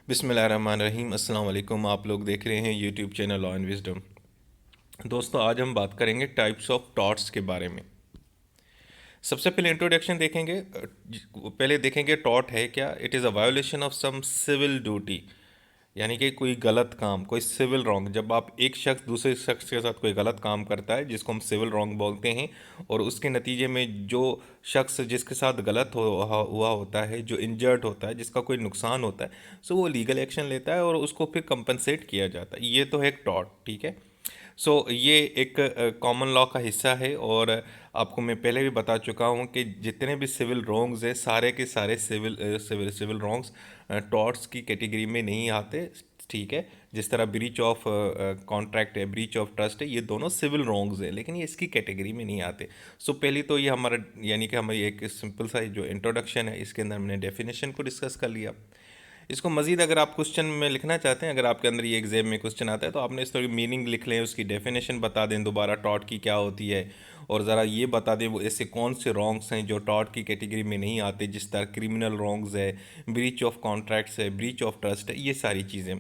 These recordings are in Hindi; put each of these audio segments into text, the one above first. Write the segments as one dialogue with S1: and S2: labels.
S1: बिस्मिल्लाहिर्रहमानिर्रहीम। अस्सलाम वालेकुम। आप लोग देख रहे हैं YouTube channel law and wisdom. दोस्तों, आज हम बात करेंगे टाइप्स ऑफ टॉर्ट्स के बारे में। सबसे पहले इंट्रोडक्शन देखेंगे। पहले देखेंगे टॉर्ट है क्या। It is a violation of some civil duty, यानी कि कोई गलत काम, कोई सिविल रॉन्ग। जब आप एक शख्स दूसरे शख्स के साथ कोई गलत काम करता है जिसको हम सिविल रॉन्ग बोलते हैं, और उसके नतीजे में जो शख्स जिसके साथ गलत हुआ होता है, जो इंजर्ड होता है, जिसका कोई नुकसान होता है, सो वो लीगल एक्शन लेता है और उसको फिर कंपनसेट किया जाता है। ये तो है एक टॉर्ट, ठीक है। ये एक कॉमन लॉ का हिस्सा है, और आपको मैं पहले भी बता चुका हूँ कि जितने भी सिविल रॉन्ग्स हैं सारे के सारे सिविल रॉन्ग्स टॉर्ट्स की कैटेगरी में नहीं आते, ठीक है। जिस तरह ब्रीच ऑफ कॉन्ट्रैक्ट है, ब्रीच ऑफ ट्रस्ट है, ये दोनों सिविल रॉन्ग्स है, लेकिन ये इसकी कैटेगरी में नहीं आते। पहले तो ये हमारा, यानी कि हमारी एक सिंपल सा जो इंट्रोडक्शन है, इसके अंदर हमने डेफिनेशन को डिस्कस कर लिया। इसको मज़ीद अगर आप क्वेश्चन में लिखना चाहते हैं, अगर आपके अंदर ये एग्जाम में क्वेश्चन आता है, तो आपने इस तरह मीनिंग लिख लें, उसकी डेफिनेशन बता दें दोबारा टॉर्ट की क्या होती है, और ज़रा ये बता दें वो ऐसे कौन से रॉन्ग्स हैं जो टॉर्ट की कैटेगरी में नहीं आते, जिस तरह क्रिमिनल रॉन्ग्स है, ब्रीच ऑफ कॉन्ट्रैक्ट्स है, ब्रीच ऑफ ट्रस्ट है, ये सारी चीज़ें।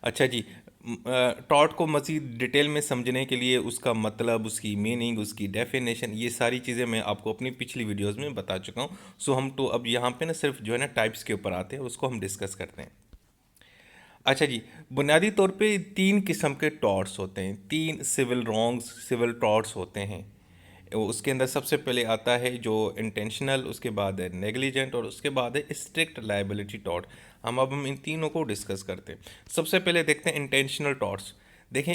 S1: अच्छा जी। टॉर्ट को मज़ीद डिटेल में समझने के लिए उसका मतलब, उसकी मीनिंग, उसकी डेफिनेशन, ये सारी चीज़ें मैं आपको अपनी पिछली वीडियोस में बता चुका हूँ। हम तो अब यहाँ पे ना सिर्फ जो है ना टाइप्स के ऊपर आते हैं, उसको हम डिस्कस करते हैं। अच्छा जी। बुनियादी तौर पे तीन किस्म के टॉर्ट्स होते हैं, तीन सिविल रॉन्ग्स, सिविल टॉर्ट्स होते हैं। उसके अंदर सबसे पहले आता है जो इंटेंशनल, उसके बाद है नेग्लिजेंट, और उसके बाद है स्ट्रिक्ट लाइबिलिटी टॉर्ट। हम इन तीनों को डिस्कस करते हैं। सबसे पहले देखते हैं इंटेंशनल टॉर्ट्स। देखें,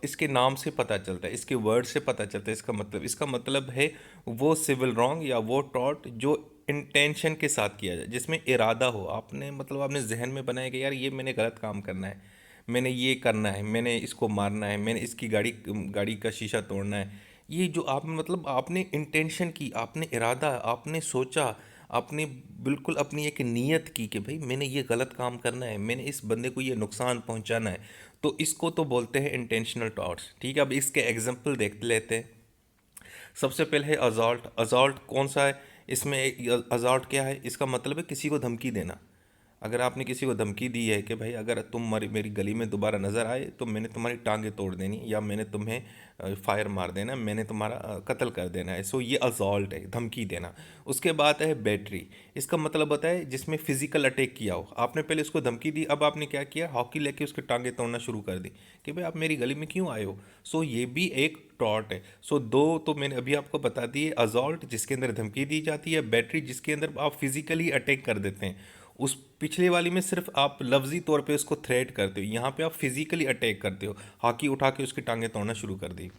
S1: इसके नाम से पता चलता है, इसके वर्ड से पता चलता है इसका मतलब है वो सिविल रॉन्ग या वो टॉर्ट जो इंटेंशन के साथ किया जाए, जिसमें इरादा हो। आपने मतलब आपने जहन में बनाया कि यार ये मैंने गलत काम करना है, मैंने ये करना है, मैंने इसको मारना है, मैंने इसकी गाड़ी गाड़ी का शीशा तोड़ना है। ये जो आप मतलब आपने इंटेंशन की, आपने इरादा, आपने सोचा, आपने बिल्कुल अपनी एक नीयत की कि भाई मैंने ये गलत काम करना है, मैंने इस बंदे को ये नुकसान पहुंचाना है, तो इसको तो बोलते हैं इंटेंशनल टॉर्ट्स, ठीक है। अब इसके एग्जांपल देख लेते हैं। सबसे पहले है अजॉल्ट। अजॉल्ट कौन सा है? इसमें अजॉल्ट क्या है? इसका मतलब है किसी को धमकी देना। अगर आपने किसी को धमकी दी है कि भाई अगर तुम मेरी गली में दोबारा नज़र आए तो मैंने तुम्हारी टांगें तोड़ देनी, या मैंने तुम्हें फायर मार देना, मैंने तुम्हारा कत्ल कर देना है, ये असॉल्ट है, धमकी देना। उसके बाद है बैटरी। इसका मतलब होता है जिसमें फिजिकल अटैक किया हो। आपने पहले उसको धमकी दी, अब आपने क्या किया, हॉकी लेके उसकी टांगें तोड़ना शुरू कर दी कि भाई आप मेरी गली में क्यों आए हो। ये भी एक टॉर्ट है। दो तो मैंने अभी आपको बता दिए, असॉल्ट जिसके अंदर धमकी दी जाती है, बैटरी जिसके अंदर आप फिजिकली अटैक कर देते हैं। उस पिछले वाली में सिर्फ आप लफ्जी तौर पे उसको थ्रेट करते हो, यहाँ पे आप फिजिकली अटैक करते हो, हाकी उठा के उसकी टांगें तोड़ना शुरू कर दी।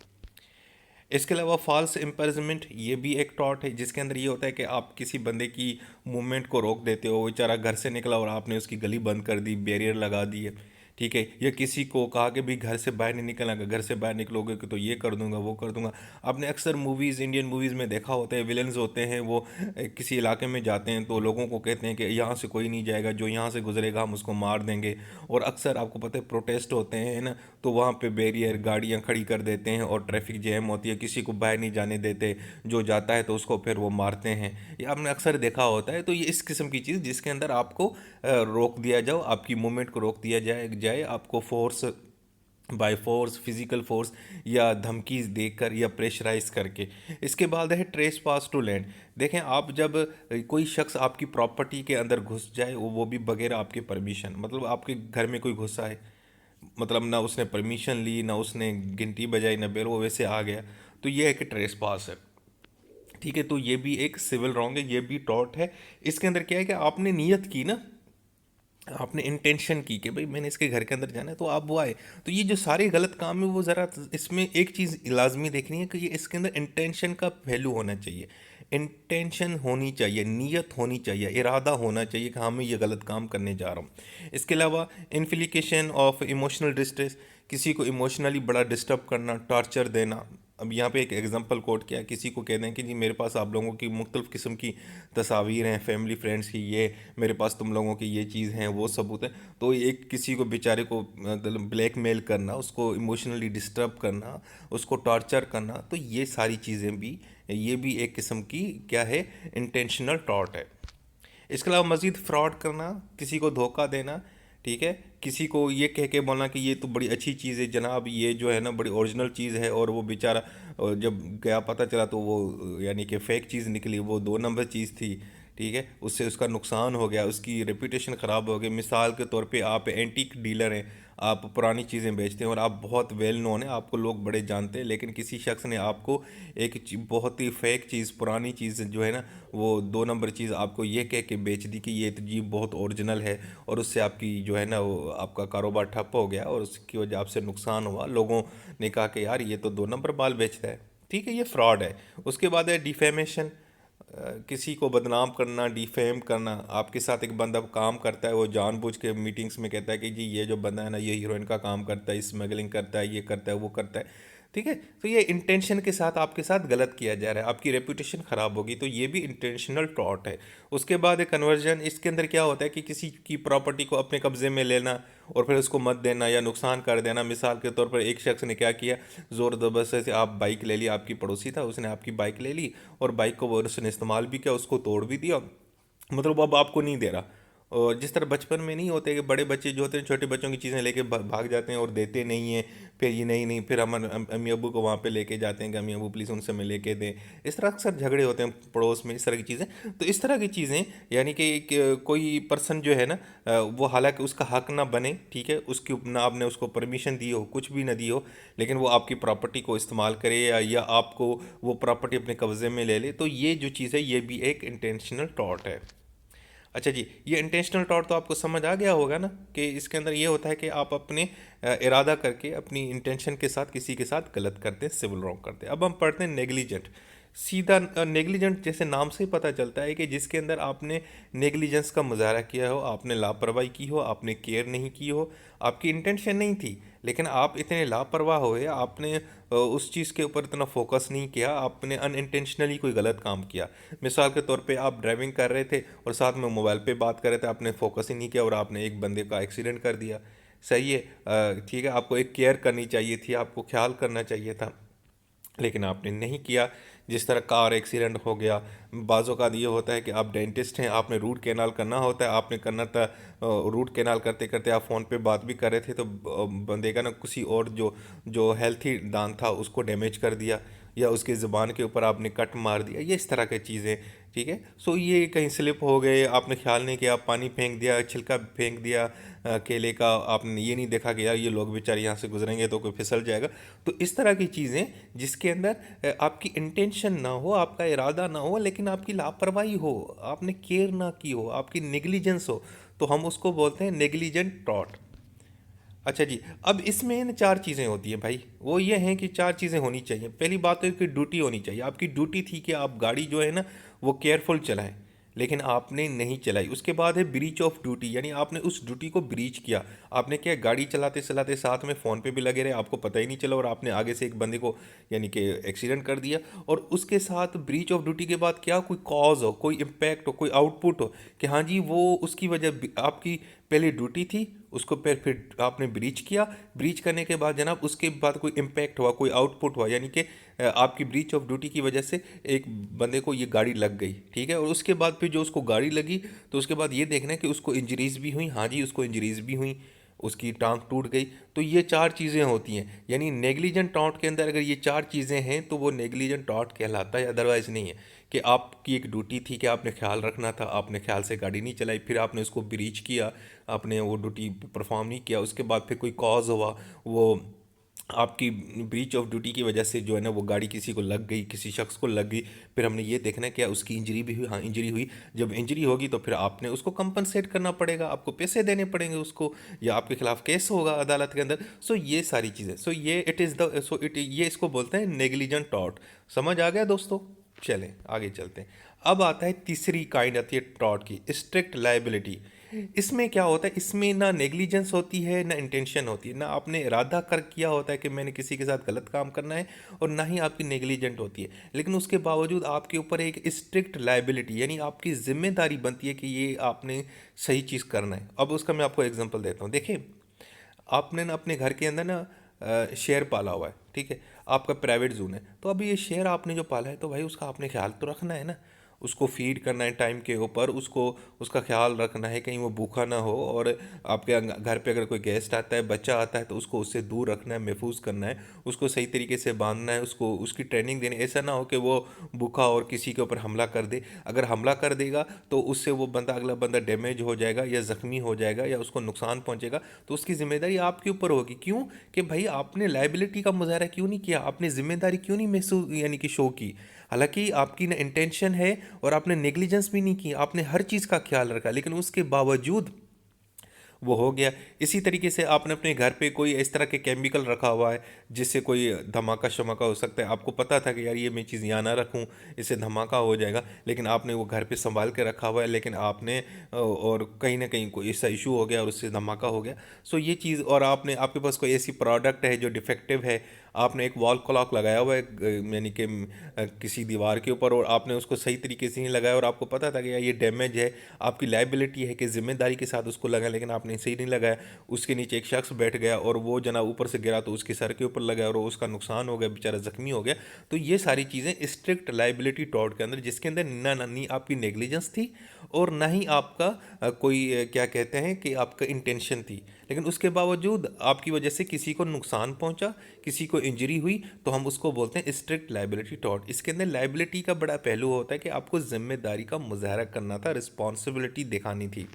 S1: इसके अलावा फॉल्स इम्प्रिजनमेंट, ये भी एक टॉर्ट है, जिसके अंदर ये होता है कि आप किसी बंदे की मूवमेंट को रोक देते हो, बेचारा घर से निकला और आपने उसकी गली बंद कर दी, बैरियर लगा दिए, ठीक है। या किसी को कहा कि भाई घर से बाहर नहीं निकलना, घर से बाहर निकलोगे तो ये कर दूंगा, वो कर दूंगा। आपने अक्सर मूवीज़, इंडियन मूवीज़ में देखा होता है, विलन्स होते हैं वो किसी इलाके में जाते हैं तो लोगों को कहते हैं कि यहाँ से कोई नहीं जाएगा, जो यहाँ से गुजरेगा हम उसको मार देंगे। और अक्सर आपको पता है प्रोटेस्ट होते हैं ना, तो वहाँ पे बैरियर, गाड़ियाँ खड़ी कर देते हैं और ट्रैफिक जैम होती है, किसी को बाहर नहीं जाने देते, जो जाता है तो उसको फिर वो मारते हैं। ये आपने अक्सर देखा होता है। तो ये इस किस्म की चीज़ जिसके अंदर आपको रोक दिया जाओ, आपकी मूवमेंट को रोक दिया जाए आपको force, by force, physical force, या धमकी देकर, या प्रेशराइज करके। इसके बाद है ट्रेस पास टू लैंड। देखें, आप जब कोई शख्स आपकी प्रॉपर्टी के अंदर घुस जाए, वो भी बगैर आपके परमिशन, मतलब आपके घर में कोई घुसा है, मतलब ना उसने परमिशन ली, ना उसने घंटी बजाई, ना बेल, वो वैसे आ गया, तो ये एक ट्रेस पास है, ठीक है। तो ये भी एक सिविल रॉन्ग है, ये भी टॉर्ट है। इसके अंदर क्या है कि आपने नियत की ना, आपने इंटेंशन की कि भाई मैंने इसके घर के अंदर जाना है, तो आप वो आए। तो ये जो सारे गलत काम है वो ज़रा इसमें एक चीज़ लाजमी देखनी है कि ये इसके अंदर इंटेंशन का पहलू होना चाहिए। इंटेंशन होनी चाहिए, नीयत होनी चाहिए, इरादा होना चाहिए कि हाँ मैं ये गलत काम करने जा रहा हूँ। इसके अलावा इन्फ्लिकेशन ऑफ इमोशनल डिस्ट्रेस, किसी को इमोशनली बड़ा डिस्टर्ब करना, टॉर्चर देना। अब यहाँ पे एक एग्जांपल कोट किया, किसी को कह दें कि जी मेरे पास आप लोगों की मुख्तलिफ़ किस्म की तस्वीर हैं, फैमिली फ्रेंड्स की, ये मेरे पास तुम लोगों की ये चीज़ हैं, वो सबूत है। तो एक किसी को बेचारे को मतलब ब्लैकमेल करना, उसको इमोशनली डिस्टर्ब करना, उसको टॉर्चर करना, तो ये सारी चीज़ें भी, ये भी एक किस्म की क्या है, इंटेंशनल टॉर्ट है। इसके अलावा मज़ीद फ्रॉड करना, किसी को धोखा देना, ठीक है, किसी को ये कह के बोलना कि ये तो बड़ी अच्छी चीज़ है जनाब, ये जो है ना बड़ी ओरिजिनल चीज़ है, और वो बेचारा जब गया पता चला तो वो यानी कि फ़ेक चीज़ निकली, वो 2 नंबर चीज़ थी, ठीक है, उससे उसका नुकसान हो गया, उसकी रेपुटेशन ख़राब हो गई। मिसाल के तौर पे आप एंटीक डीलर हैं, आप पुरानी चीज़ें बेचते हैं और आप बहुत वेल नोन हैं, आपको लोग बड़े जानते हैं, लेकिन किसी शख्स ने आपको एक बहुत ही फेक चीज़, पुरानी चीज़ जो है ना, वो 2 नंबर चीज़ आपको ये कह के बेच दी कि ये तो जी बहुत ओरिजिनल है, और उससे आपकी जो है ना वो आपका कारोबार ठप हो गया और उसकी वजह आपसे नुकसान हुआ। लोगों ने कहा कि यार ये तो 2 नंबर माल बेचता है, ठीक है, ये फ्रॉड है। उसके बाद है डिफेमेशन, किसी को बदनाम करना, डिफेम करना। आपके साथ एक बंदा काम करता है, वो जानबूझ के मीटिंग्स में कहता है कि जी ये जो बंदा है ना ये हीरोइन का काम करता है, स्मगलिंग करता है, ये करता है, वो करता है, ठीक है। तो ये इंटेंशन के साथ आपके साथ गलत किया जा रहा है, आपकी रेपुटेशन ख़राब होगी, तो ये भी इंटेंशनल टॉट है। उसके बाद है कन्वर्जन। इसके अंदर क्या होता है कि किसी की प्रॉपर्टी को अपने कब्जे में लेना और फिर उसको मत देना या नुकसान कर देना। मिसाल के तौर पर एक शख्स ने क्या किया, ज़ोर ज़बरदस्ती से आप बाइक ले ली, आपकी पड़ोसी था, उसने आपकी बाइक ले ली और बाइक को वो उसने इस्तेमाल भी किया, उसको तोड़ भी दिया, मतलब अब आपको नहीं दे रहा। और जिस तरह बचपन में नहीं होते कि बड़े बच्चे जो होते हैं छोटे बच्चों की चीज़ें लेके भाग जाते हैं और देते नहीं हैं, फिर ये नहीं नहीं, फिर हम अम्मी अब्बू को वहाँ पे लेके जाते हैं कि अम्मी अब्बू प्लीज़ उनसे हमें लेके दें। इस तरह अक्सर झगड़े होते हैं पड़ोस में, इस तरह की चीज़ें। तो इस तरह की चीज़ें यानी कि कोई पर्सन जो है ना वो हालांकि उसका हक ना बने, ठीक है, उसकी ना आपने उसको परमिशन दी हो, कुछ भी ना दी हो, लेकिन वो आपकी प्रॉपर्टी को इस्तेमाल करे या आपको वो प्रॉपर्टी अपने कब्जे में ले ले, तो ये जो चीज़ है ये भी एक इंटेंशनल टॉर्ट है। अच्छा जी, ये इंटेंशनल टॉर्ट तो आपको समझ आ गया होगा ना कि इसके अंदर ये होता है कि आप अपने इरादा करके अपनी इंटेंशन के साथ किसी के साथ गलत करते हैं, सिविल रॉन्ग करते हैं। अब हम पढ़ते हैं नेग्लिजेंट। सीधा नेग्लिजेंट जैसे नाम से ही पता चलता है कि जिसके अंदर आपने नेग्लिजेंस का मुजाहरा किया हो, आपने लापरवाही की हो, आपने केयर नहीं की हो, आपकी इंटेंशन नहीं थी, लेकिन आप इतने लापरवाह हुए, आपने उस चीज़ के ऊपर इतना फोकस नहीं किया, आपने अनइंटेंशनली कोई गलत काम किया। मिसाल के तौर पे आप ड्राइविंग कर रहे थे और साथ में मोबाइल पे बात कर रहे थे, आपने फोकस ही नहीं किया और आपने एक बंदे का एक्सीडेंट कर दिया। सही है, ठीक है, आपको एक केयर करनी चाहिए थी, आपको ख्याल करना चाहिए था, लेकिन आपने नहीं किया। जिस तरह कार एक्सीडेंट हो गया, बाज़ों का ये होता है कि आप डेंटिस्ट हैं, आपने रूट कैनाल करना होता है, आपने करना था, रूट कैनाल करते करते आप फ़ोन पे बात भी कर रहे थे तो बंदे का ना किसी और जो जो हेल्थी दांत था उसको डैमेज कर दिया, या उसकी ज़ुबान के ऊपर आपने कट मार दिया, ये इस तरह की चीज़ें, ठीक है। सो ये कहीं स्लिप हो गए, आपने ख्याल नहीं किया, पानी फेंक दिया, छिलका फेंक दिया केले का, आपने ये नहीं देखा कि यार ये लोग बेचारे यहाँ से गुजरेंगे तो कोई फिसल जाएगा। तो इस तरह की चीज़ें जिसके अंदर आपकी इंटेंशन ना हो, आपका इरादा ना हो, लेकिन आपकी लापरवाही हो, आपने केयर ना की हो, आपकी नेग्लिजेंस हो, तो हम उसको बोलते हैं नेग्लिजेंट टॉट। अच्छा जी, अब इसमें न 4 चीज़ें होती हैं भाई, वो ये हैं कि 4 चीज़ें होनी चाहिए। पहली बात तो है कि ड्यूटी होनी चाहिए, आपकी ड्यूटी थी कि आप गाड़ी जो है ना वो केयरफुल चलाएं, लेकिन आपने नहीं चलाई। उसके बाद है ब्रीच ऑफ ड्यूटी, यानी आपने उस ड्यूटी को ब्रीच किया। आपने क्या, गाड़ी चलाते चलाते साथ में फ़ोन पे भी लगे रहे, आपको पता ही नहीं चला और आपने आगे से एक बंदे को यानी कि एक्सीडेंट कर दिया। और उसके साथ ब्रीच ऑफ ड्यूटी के बाद क्या, कोई कॉज हो, कोई इम्पैक्ट हो, कोई आउटपुट हो कि हाँ जी वो उसकी वजह आपकी पहले ड्यूटी थी, उसको फिर आपने ब्रीच किया, ब्रीच करने के बाद जनाब उसके बाद कोई इम्पैक्ट हुआ, कोई आउटपुट हुआ, यानी कि आपकी ब्रीच ऑफ ड्यूटी की वजह से एक बंदे को ये गाड़ी लग गई, ठीक है, और उसके बाद फिर जो उसको गाड़ी लगी तो उसके बाद ये देखना है कि उसको इंजरीज भी हुई, हाँ जी उसको इंजरीज भी हुई, उसकी टांग टूट गई। तो ये 4 चीज़ें होती हैं, यानी नेग्लिजेंट टॉर्ट के अंदर अगर ये 4 चीज़ें हैं तो वो नेग्लिजेंट टॉर्ट कहलाता है, अदरवाइज नहीं है। कि आपकी एक ड्यूटी थी कि आपने ख्याल रखना था, आपने ख्याल से गाड़ी नहीं चलाई, फिर आपने उसको ब्रीच किया, आपने वो ड्यूटी परफॉर्म नहीं किया, उसके बाद फिर कोई कॉज हुआ, वो आपकी ब्रीच ऑफ ड्यूटी की वजह से जो है ना वो गाड़ी किसी को लग गई, किसी शख्स को लग गई, फिर हमने ये देखना है क्या उसकी इंजरी भी हुई, हाँ इंजरी हुई। जब इंजरी होगी तो फिर आपने उसको कंपनसेट करना पड़ेगा, आपको पैसे देने पड़ेंगे उसको, या आपके खिलाफ केस होगा अदालत के अंदर। सो ये सारी चीज़ें, सो ये it is the so it ये इसको बोलते हैं नेग्लिजेंट टॉर्ट। समझ आ गया दोस्तों? चलें आगे चलते हैं। अब आता है तीसरी काइंड आती है टॉर्ट की, स्ट्रिक्ट लाइबिलिटी। इसमें क्या होता है, इसमें ना नेग्लिजेंस होती है ना इंटेंशन होती है, ना आपने इरादा कर किया होता है कि मैंने किसी के साथ गलत काम करना है, और ना ही आपकी नेग्लिजेंट होती है, लेकिन उसके बावजूद आपके ऊपर एक स्ट्रिक्ट लाइबिलिटी यानी आपकी जिम्मेदारी बनती है कि ये आपने सही चीज़ करना है। अब उसका मैं आपको एग्जांपल देता हूँ। देखिए, आपने ना अपने घर के अंदर ना शेर पाला हुआ है, ठीक है, आपका प्राइवेट जून है, तो अभी ये शेर आपने जो पाला है तो भाई उसका आपने ख्याल तो रखना है ना। उसको फीड करना है टाइम के ऊपर, उसको उसका ख्याल रखना है कहीं वो भूखा ना हो, और आपके घर पे अगर कोई गेस्ट आता है, बच्चा आता है, तो उसको उससे दूर रखना है, महफूज करना है, उसको सही तरीके से बांधना है, उसको उसकी ट्रेनिंग देनी। ऐसा ना हो कि वो भूखा और किसी के ऊपर हमला कर दे। अगर हमला कर देगा तो उससे वो बंदा, अगला बंदा डैमेज हो जाएगा या ज़ख्मी हो जाएगा या उसको नुकसान पहुंचेगा, तो उसकी जिम्मेदारी आपके ऊपर होगी। क्यों? कि भाई आपने लाइबिलिटी का मुजाहरा क्यों नहीं किया, आपने जिम्मेदारी क्यों नहीं महसूस यानी कि शो की। हालांकि आपकी ना इंटेंशन है और आपने नेग्लिजेंस भी नहीं की, आपने हर चीज़ का ख्याल रखा, लेकिन उसके बावजूद वो हो गया। इसी तरीके से आपने अपने घर पे कोई इस तरह के केमिकल रखा हुआ है जिससे कोई धमाका शमाका हो सकता है, आपको पता था कि यार ये मैं चीज़ यहाँ ना रखूँ, इससे धमाका हो जाएगा, लेकिन आपने वो घर पे संभाल के रखा हुआ है, लेकिन आपने और कहीं ना कहीं कोई ऐसा इशू हो गया और उससे धमाका हो गया। सो ये चीज़, और आपने, आपके पास कोई ऐसी प्रोडक्ट है जो डिफेक्टिव है, आपने एक वॉल क्लॉक लगाया हुआ है यानी कि किसी दीवार के ऊपर, और आपने उसको सही तरीके से नहीं लगाया और आपको पता था कि यार ये डैमेज है, आपकी लाइबिलिटी है कि जिम्मेदारी के साथ उसको लगाया, लेकिन आपने सही नहीं लगाया, उसके नीचे एक शख्स बैठ गया और वो जना ऊपर से गिरा तो उसके सर के ऊपर लगा और उसका नुकसान हो गया, बेचारा जख्मी हो गया। तो ये सारी चीज़ें स्ट्रिक्ट लाइबिलिटी टॉर्ट के अंदर, जिसके अंदर ना नहीं आपकी नेग्लिजेंस थी और ना ही आपका कोई क्या कहते हैं कि आपका इंटेंशन थी, लेकिन उसके बावजूद आपकी वजह से किसी को नुकसान पहुंचा, किसी को इंजरी हुई, तो हम उसको बोलते हैं स्ट्रिक्ट लाइबिलिटी टॉर्ट। इसके अंदर लाइबिलिटी का बड़ा पहलू होता है कि आपको जिम्मेदारी का मुजाहरा करना था, रिस्पॉन्सिबिलिटी दिखानी थी।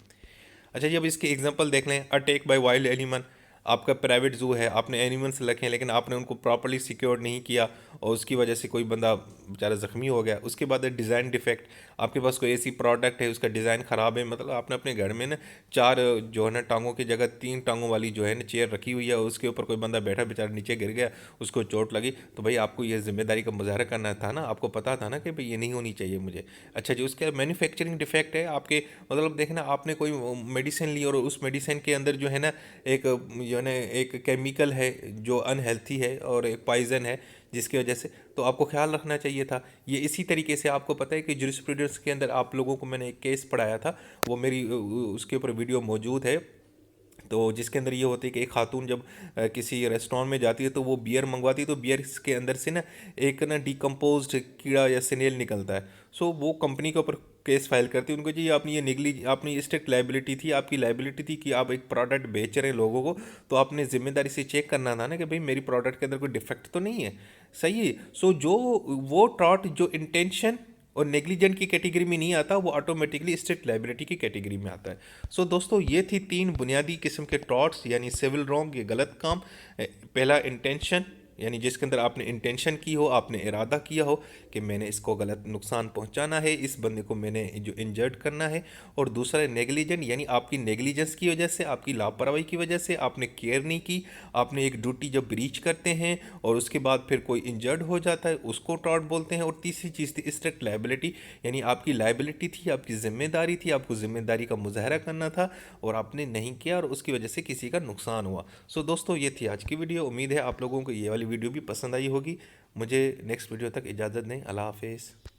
S1: अच्छा जी, अब इसके एग्जांपल देख लें। अटैक बाय वाइल्ड एनिमल, आपका प्राइवेट जू है, आपने एनिमल्स रखे हैं लेकिन आपने उनको प्रॉपर्ली सिक्योर नहीं किया और उसकी वजह से कोई बंदा बेचारा ज़ख्मी हो गया। उसके बाद है डिज़ाइन डिफेक्ट, आपके पास कोई ऐसी प्रोडक्ट है उसका डिज़ाइन ख़राब है, मतलब आपने अपने घर में ना 4 जो है ना टांगों की जगह 3 टांगों वाली जो है ना चेयर रखी हुई है और उसके ऊपर कोई बंदा बैठा, बेचारा नीचे गिर गया, उसको चोट लगी, तो भाई आपको ये जिम्मेदारी का मुजाहरा करना था ना, आपको पता था ना कि भाई ये नहीं होनी चाहिए मुझे। अच्छा जी, उसके मैन्युफैक्चरिंग डिफेक्ट है आपके, मतलब देखना आपने कोई मेडिसिन ली और उस मेडिसिन के अंदर जो है ना एक जो है ना एक केमिकल है जो अनहेल्थी है और एक पॉइजन है, जिसकी वजह से तो आपको ख्याल रखना चाहिए था। ये इसी तरीके से आपको पता है कि जुरिस्प्रूडेंस के अंदर आप लोगों को मैंने एक केस पढ़ाया था, वो मेरी उसके ऊपर वीडियो मौजूद है, तो जिसके अंदर ये होती है कि एक खातून जब किसी रेस्टोरेंट में जाती है तो वो बियर मंगवाती है, तो बियर के अंदर से ना एक ना डिकम्पोज्ड कीड़ा या स्नेल निकलता है। सो वो कंपनी के ऊपर केस फाइल करती है, उनको जी आपने ये निगली, आपने स्ट्रिक्ट लाइबिलिटी थी, आपकी लाइबिलिटी थी कि आप एक प्रोडक्ट बेच रहे हैं लोगों को, तो आपने जिम्मेदारी से चेक करना था ना कि भाई मेरी प्रोडक्ट के अंदर कोई डिफेक्ट तो नहीं है। सही है। सो जो वो टॉट जो इंटेंशन और नेग्लिजेंट की कैटेगरी में नहीं आता, वो ऑटोमेटिकली स्ट्रिक्ट लाइबिलिटी की कैटेगरी में आता है। सो दोस्तों, ये थी 3 बुनियादी किस्म के टॉर्ट्स, यानी सिविल रॉन्ग, ये गलत काम। पहला इंटेंशन, यानी जिसके अंदर आपने इंटेंशन की हो, आपने इरादा किया हो कि मैंने इसको गलत नुकसान पहुंचाना है, इस बंदे को मैंने जो इंजर्ड करना है। और दूसरा नेग्लिजेंट, यानी आपकी नेग्लिजेंस की वजह से, आपकी लापरवाही की वजह से आपने केयर नहीं की, आपने एक ड्यूटी जब ब्रीच करते हैं और उसके बाद फिर कोई इंजर्ड हो जाता है, उसको टॉर्ट बोलते हैं। और तीसरी चीज़ थी स्ट्रिक्ट लाइबिलिटी, यानी आपकी लाइबिलिटी थी, आपकी जिम्मेदारी थी, आपको जिम्मेदारी का मुजाहरा करना था और आपने नहीं किया और उसकी वजह से किसी का नुकसान हुआ। सो दोस्तों, ये थी आज की वीडियो। उम्मीद है आप लोगों को ये वाली वीडियो भी पसंद आई होगी। मुझे नेक्स्ट वीडियो तक इजाज़त दें। अल्लाह हाफिज़।